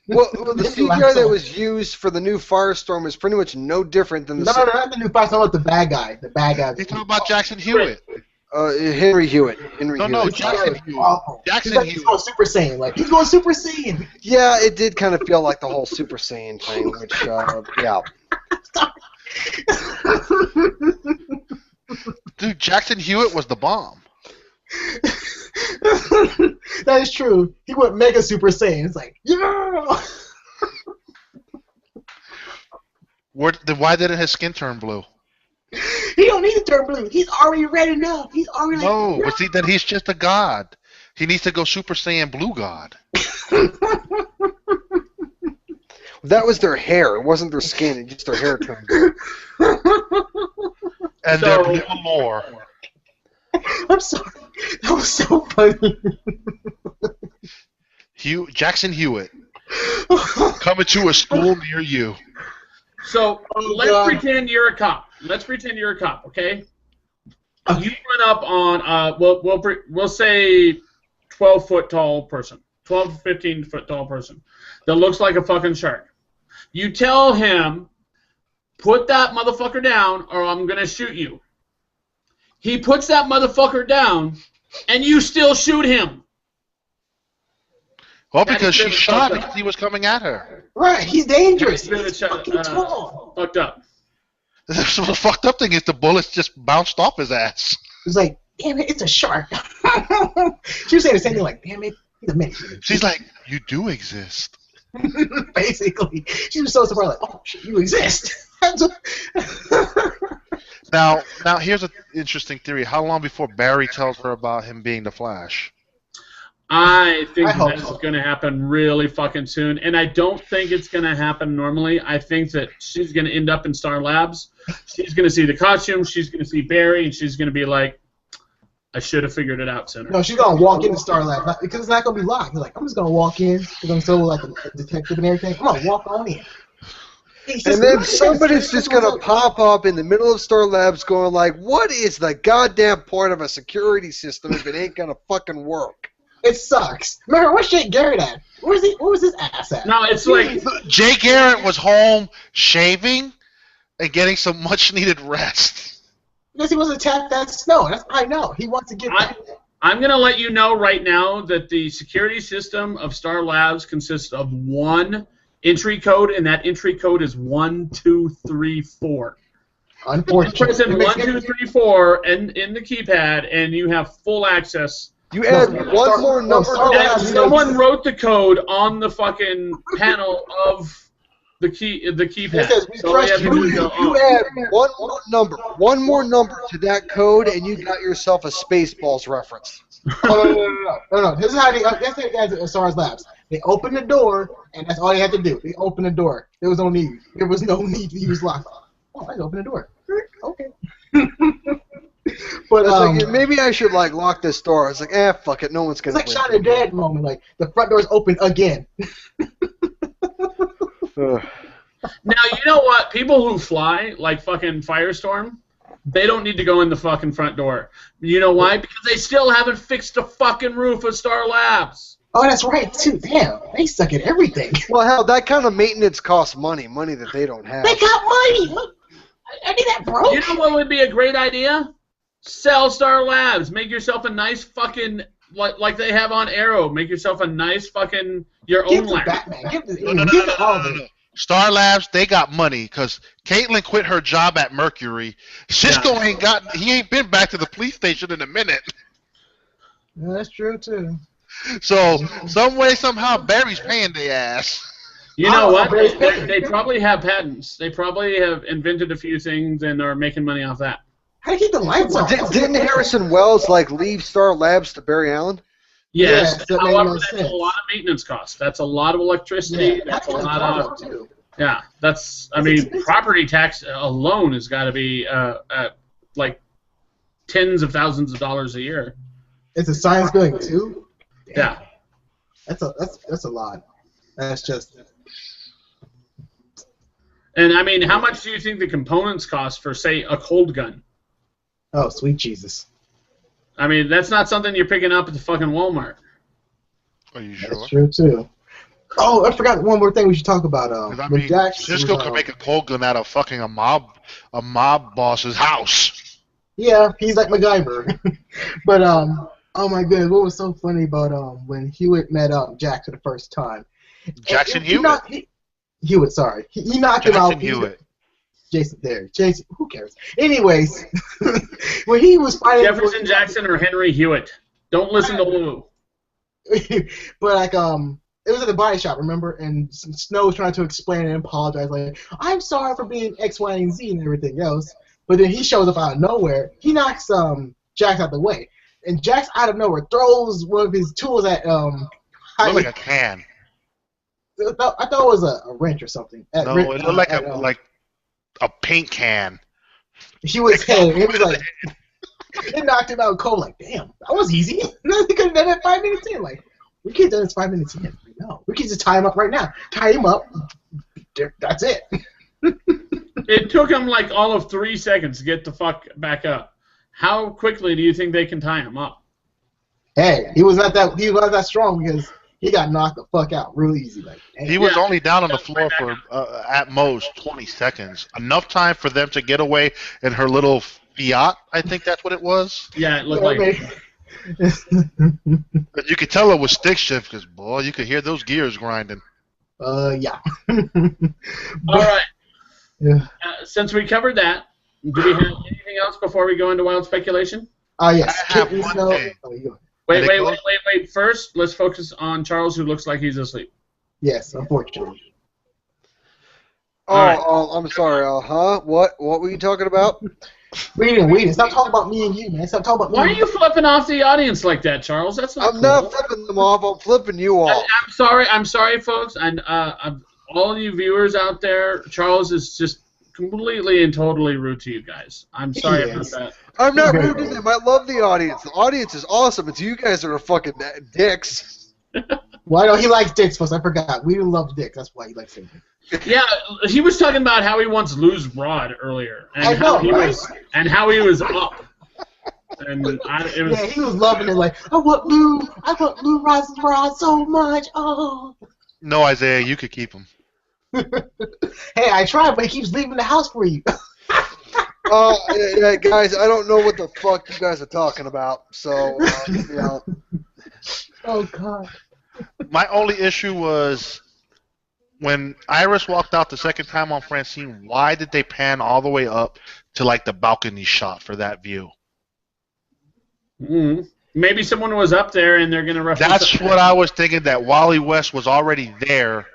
Well, the CGI that was used for the new Firestorm is pretty much no different than the... No, not the new Firestorm, but the bad guy. The bad guy. You're talking about Jackson Hewitt. Henry Hewitt. No, Jackson Hewitt. Jackson Hewitt. He's going Super Saiyan. Like, he's going Super Saiyan. Yeah, it did kind of feel like the whole Super Saiyan thing, which, yeah. Dude, Jackson Hewitt was the bomb. That is true. He went Mega Super Saiyan. It's like, yeah! Why didn't his skin turn blue? He don't need to turn blue. He's already red enough. He's already No, but see, then he's just a god. He needs to go Super Saiyan Blue God. That was their hair. It wasn't their skin. It just their hair turned blue. And their blue lore. I'm sorry. That was so funny. Jackson Hewitt. Coming to a school near you. So let's pretend you're a cop. Okay? You run up on we'll say 12-foot tall person, 12 to 15-foot tall person that looks like a fucking shark. You tell him, put that motherfucker down or I'm going to shoot you. He puts that motherfucker down, and you still shoot him. Well, because she shot because he was coming at her. Right, he's dangerous. He's fucking fucked up. The fucked up thing is the bullets just bounced off his ass. He's like, damn it, it's a shark. She was saying the same thing, like, damn it, he's a minute. She's like, you do exist. Basically. She was so surprised, like, oh, shit, you exist. Now, here's an interesting theory. How long before Barry tells her about him being the Flash? I think that's going to happen really fucking soon, and I don't think it's going to happen normally. I think that she's going to end up in Star Labs. She's going to see the costume, she's going to see Barry, and she's going to be like, I should have figured it out sooner. No, she's going to walk into Star Labs, because it's not going to be locked. He's like, I'm just going to walk in, because I'm so like a detective and everything. I'm going to walk on in. And then somebody's just going to pop up in the middle of Star Labs going like, what is the goddamn point of a security system if it ain't going to fucking work? It sucks. Remember, where's Jay Garrett at? Where was his ass at? No, it's like... Jay Garrett was home shaving and getting some much-needed rest. Because he was attacked that snow. That's I know. He wants to get back. I'm going to let you know right now that the security system of Star Labs consists of one entry code, and that entry code is 1234. Unfortunately. Press in 1234 in the keypad, and you have full access. You add one more number. Someone wrote the code on the fucking panel of the keypad. It says, you add one more number to that code, and you got yourself a Spaceballs reference. No. This is how that's the guys at Stars Labs. They opened the door, and that's all they had to do. They opened the door. There was no need. There was no need to use lock. Oh, I opened the door. Okay. But like, maybe I should like lock this door. It's like, fuck it, no one's gonna. It's like Shaun of the Dead moment. Like the front door's open again. Now you know what? People who fly like fucking Firestorm, they don't need to go in the fucking front door. You know why? Because they still haven't fixed the fucking roof of Star Labs. Oh, that's right too. Damn, they suck at everything. Well, hell, that kind of maintenance costs money that they don't have. They got money. Look, I need that broke. You know what would be a great idea? Sell Star Labs. Make yourself a nice fucking like they have on Arrow. Make yourself a nice fucking your own lab. Batman. No. Star Labs, they got money because Caitlin quit her job at Mercury. Cisco ain't been back to the police station in a minute. Yeah, that's true too. So some way somehow Barry's paying their ass. You know what? They probably have patents. They probably have invented a few things and are making money off that. How do you keep the lights on? Didn't Harrison Wells leave Star Labs to Barry Allen? Yes. However, that's a lot of maintenance costs. That's a lot of electricity. Yeah, that's a lot of. Yeah, that's. I mean, property tax alone has got to be like tens of thousands of dollars a year. It's a science building too. Damn. Yeah. That's a lot. That's just. And I mean, how much do you think the components cost for, say, a cold gun? Oh, sweet Jesus. I mean, that's not something you're picking up at the fucking Walmart. Are you sure? That's true, too. Oh, I forgot one more thing we should talk about. I mean, Cisco could make a cold gun out of fucking a mob boss's house. Yeah, he's like MacGyver. But, oh my goodness, what was so funny about when Hewitt met Jack for the first time? Jackson Hewitt? Hewitt, sorry. He knocked him out. Jackson Hewitt. Jason, who cares? Anyways, when he was fighting Jefferson Jackson or Henry Hewitt. Don't listen to Lou. But like it was at the body shop, remember? And Snow was trying to explain and apologize, like, I'm sorry for being X, Y, and Z and everything else. But then he shows up out of nowhere. He knocks Jax out the way, and Jax out of nowhere throws one of his tools at looked like a can. I thought it was a wrench or something. No, it looked like a paint can. He was head. He was like, it knocked him out cold. Like, damn, that was easy. He could have done it 5 minutes in. Like, we could have done this 5 minutes in. No, we could just tie him up right now. Tie him up. That's it. It took him like all of 3 seconds to get the fuck back up. How quickly do you think they can tie him up? Hey, he was not that strong because he got knocked the fuck out real easy. Like, he was only down on the floor for at most 20 seconds. Enough time for them to get away in her little Fiat. I think that's what it was. Yeah, it looked like. But you could tell it was stick shift because boy, you could hear those gears grinding. Yeah. All right. Yeah. Since we covered that, do we have anything else before we go into wild speculation? Yes. I have one thing. Wait. First, let's focus on Charles, who looks like he's asleep. Yes, unfortunately. I'm sorry. What were you talking about? Wait. Stop talking about me and you, man. Stop talking about me. Why are you flipping off the audience like that, Charles? That's not I'm cool. not flipping them off. I'm flipping you off. I'm sorry, folks. And all you viewers out there, Charles is just completely and totally rude to you guys. I'm sorry about that. I'm not rude to them. I love the audience. The audience is awesome. It's you guys that are fucking dicks. Well, I know he likes dicks, folks. I forgot. We love dicks. That's why he likes him. Yeah, he was talking about how he wants Lou's Rod earlier, and how he was up. And he was loving it. Like, I want Lou Rod's Rod so much. Oh. No, Isaiah, you could keep him. Hey, I tried, but he keeps leaving the house for you. Guys, I don't know what the fuck you guys are talking about. So, Oh God. My only issue was when Iris walked out the second time on Francine. Why did they pan all the way up to like the balcony shot for that view? Maybe someone was up there and they're gonna reference. That's what I was thinking. That Wally West was already there,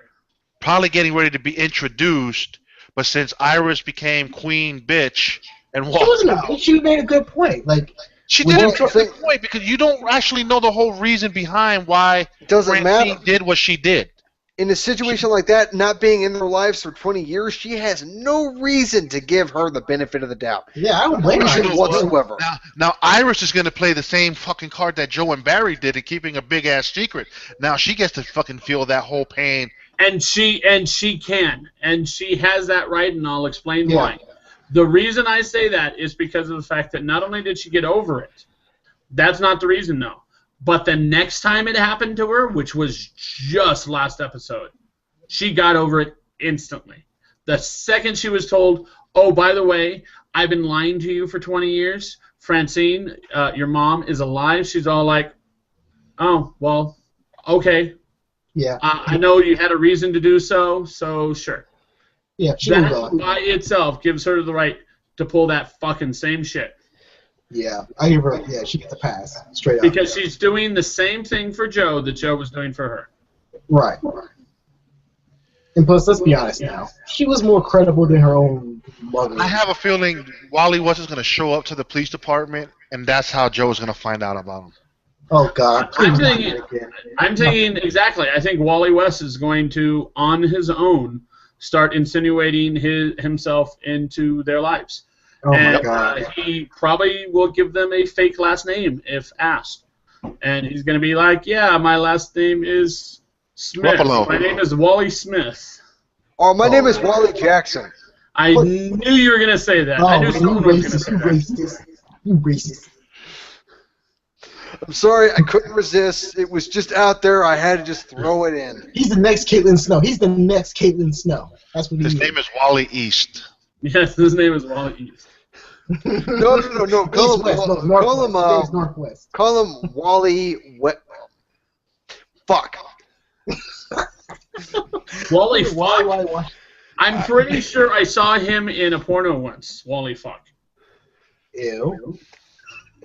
probably getting ready to be introduced. But since Iris became queen bitch and walked out, she made a good point. Like. She did a good point because you don't actually know the whole reason behind why Francine did what she did. In a situation like that, not being in their lives for 20 years, she has no reason to give her the benefit of the doubt. Yeah, I would blame her whatsoever. Now Iris is going to play the same fucking card that Joe and Barry did in keeping a big ass secret. Now she gets to fucking feel that whole pain. And she can, and she has that right, and I'll explain why. The reason I say that is because of the fact that not only did she get over it, that's not the reason, though, but the next time it happened to her, which was just last episode, she got over it instantly. The second she was told, oh, by the way, I've been lying to you for 20 years, Francine, your mom is alive, she's all like, oh, well, okay. Yeah. I know you had a reason to do so, so sure. Yeah, she that by itself gives her the right to pull that fucking same shit. Yeah, I give her. Yeah, she gets a pass straight up. Because she's doing the same thing for Joe that Joe was doing for her. Right. And plus, let's be honest now, she was more credible than her own mother. I have a feeling Wally West is going to show up to the police department, and that's how Joe is going to find out about him. Oh God! I'm thinking exactly. I think Wally West is going to, on his own, start insinuating himself into their lives. Oh my God. He probably will give them a fake last name if asked. And he's going to be like, yeah, my last name is Smith. My name is Wally Smith. Oh, my name is Wally Jackson. I knew you were going to say that. I knew someone was going to say that. You racist. I'm sorry, I couldn't resist. It was just out there. I had to just throw it in. He's the next Caitlin Snow. That's what his name is. Wally East. Yes, his name is Wally East. No. Call him Wally. Fuck. Wally Fuck. I'm pretty sure I saw him in a porno once. Wally Fuck. Ew.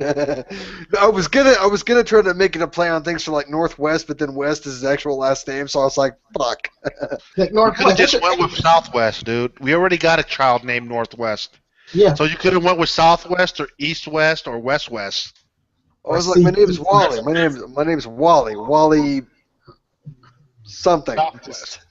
I was gonna try to make it a play on things for like Northwest, but then West is his actual last name, so I was like, fuck. Like Northwest. You could have just went with Southwest, dude. We already got a child named Northwest. Yeah. So you could have went with Southwest or East West or West West. I was like, my name is Wally. My name is Wally. Wally something. Southwest.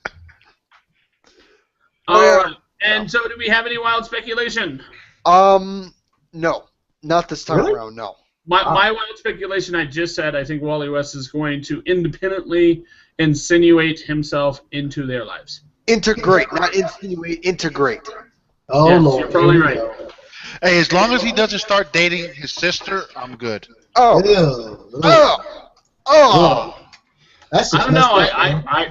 And so, do we have any wild speculation? No. Not this time around, no. My wild speculation, I just said, I think Wally West is going to independently insinuate himself into their lives. Integrate, not insinuate, integrate. Oh, yes, Lord. You're probably right. Hey, as long as he doesn't start dating his sister, I'm good. Oh. That's just I don't know.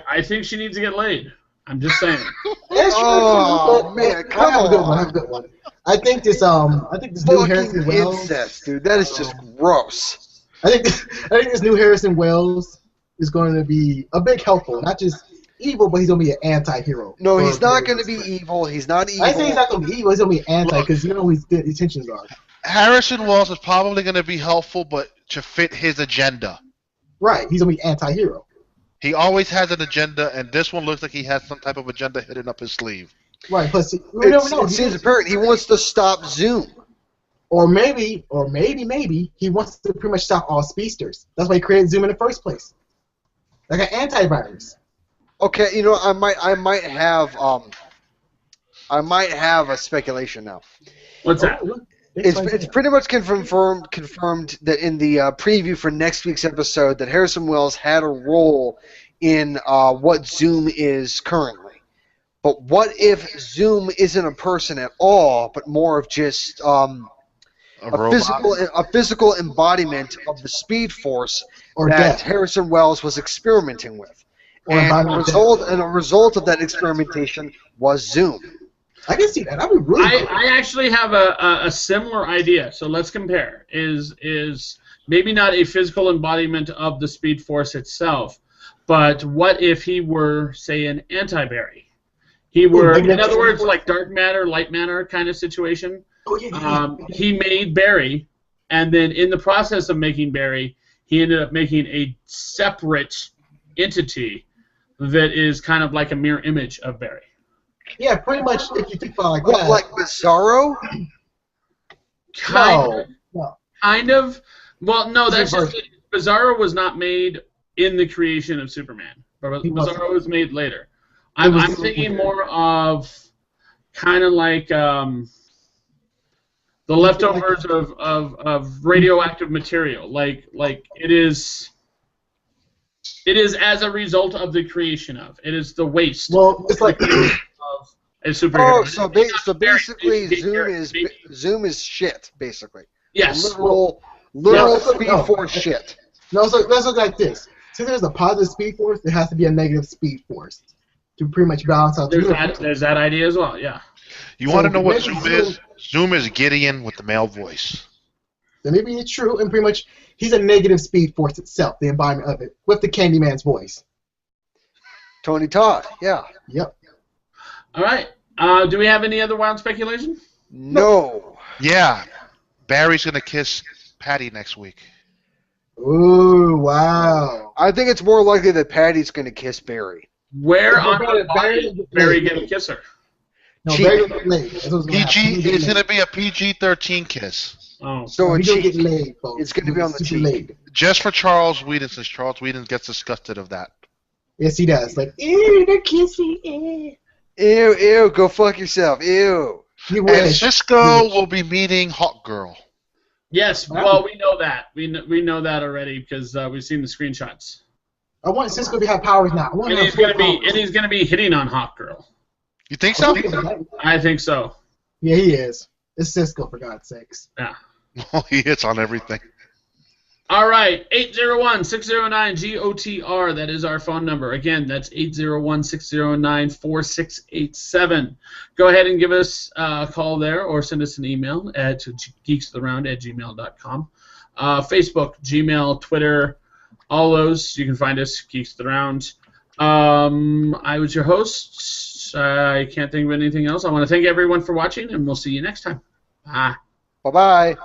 I think she needs to get laid. I'm just saying. Oh man, come on. I have a good one. I think this new Harrison Wells. Incest, dude. That is just gross. I think this new Harrison Wells is going to be a big helpful, not just evil, but he's going to be an anti-hero. No, he's not going to be evil. He's not evil. I say he's not going to be evil. He's going to be anti because you know his intentions are. Harrison Wells is probably going to be helpful, but to fit his agenda. Right, he's going to be anti-hero. He always has an agenda, and this one looks like he has some type of agenda hidden up his sleeve. Right, plus we never know. It seems apparent he wants to stop Zoom. Or maybe he wants to pretty much stop all speedsters. That's why he created Zoom in the first place, like an antivirus. Okay, you know, I might have a speculation now. What's that? It's pretty much confirmed that in the preview for next week's episode that Harrison Wells had a role in what Zoom is currently. But what if Zoom isn't a person at all, but more of just a physical embodiment of the Speed Force that Harrison Wells was experimenting with, and a result of that experimentation was Zoom. I can see that. I would really. I actually have a similar idea. So let's compare. Is maybe not a physical embodiment of the Speed Force itself, but what if he were, say, an anti-Barry? He were, in other words, like dark matter, light matter kind of situation. Oh, yeah. He made Barry, and then in the process of making Barry, he ended up making a separate entity that is kind of like a mirror image of Barry. Yeah, pretty much. If you think about it like that, like Bizarro. Kind of. Well, no, that's just it. Bizarro was not made in the creation of Superman. Bizarro was made later. I'm thinking more of kind of like the leftovers of radioactive material. Like it is as a result of the creation of. It is the waste. Well, it's like. A superhero. So basically, Zoom is shit. Basically, yes, literal Speed Force shit. No, so let's look like this. Since there's a positive Speed Force, there has to be a negative Speed Force to pretty much balance out. There's that idea as well. Yeah. You want to know what Zoom is? Zoom is Gideon with the male voice. Then maybe it's true, and pretty much he's a negative Speed Force itself, the embodiment of it, with the Candyman's voice. Tony Todd. Yeah. Yep. All right. Do we have any other wild speculation? No. Yeah. Barry's going to kiss Patty next week. Ooh, wow. I think it's more likely that Patty's going to kiss Barry. Where on the body is Barry going to kiss her? No, Barry will get laid. PG. It's going to be a PG-13 kiss. Oh. So he's going to get laid, folks. It's going to be on the cheek. Laid. Just for Charles Whedon, since Charles Whedon gets disgusted of that. Yes, he does. Like, ew, they're kissing. Ew, go fuck yourself. Ew. And Cisco will be meeting Hawk Girl. Yes, well, we know that. We know that already because we've seen the screenshots. I want Cisco to have powers now. And he's gonna be hitting on Hawk Girl. You think so? I think so. Yeah, he is. It's Cisco, for God's sakes. Yeah. Well, he hits on everything. All right, 801-609-GOTR. That is our phone number. Again, that's 801-609-4687. Go ahead and give us a call there or send us an email to geeksoftheround@gmail.com. Facebook, Gmail, Twitter, all those. You can find us, Geeks of the Round. I was your host. I can't think of anything else. I want to thank everyone for watching, and we'll see you next time. Bye. Bye-bye.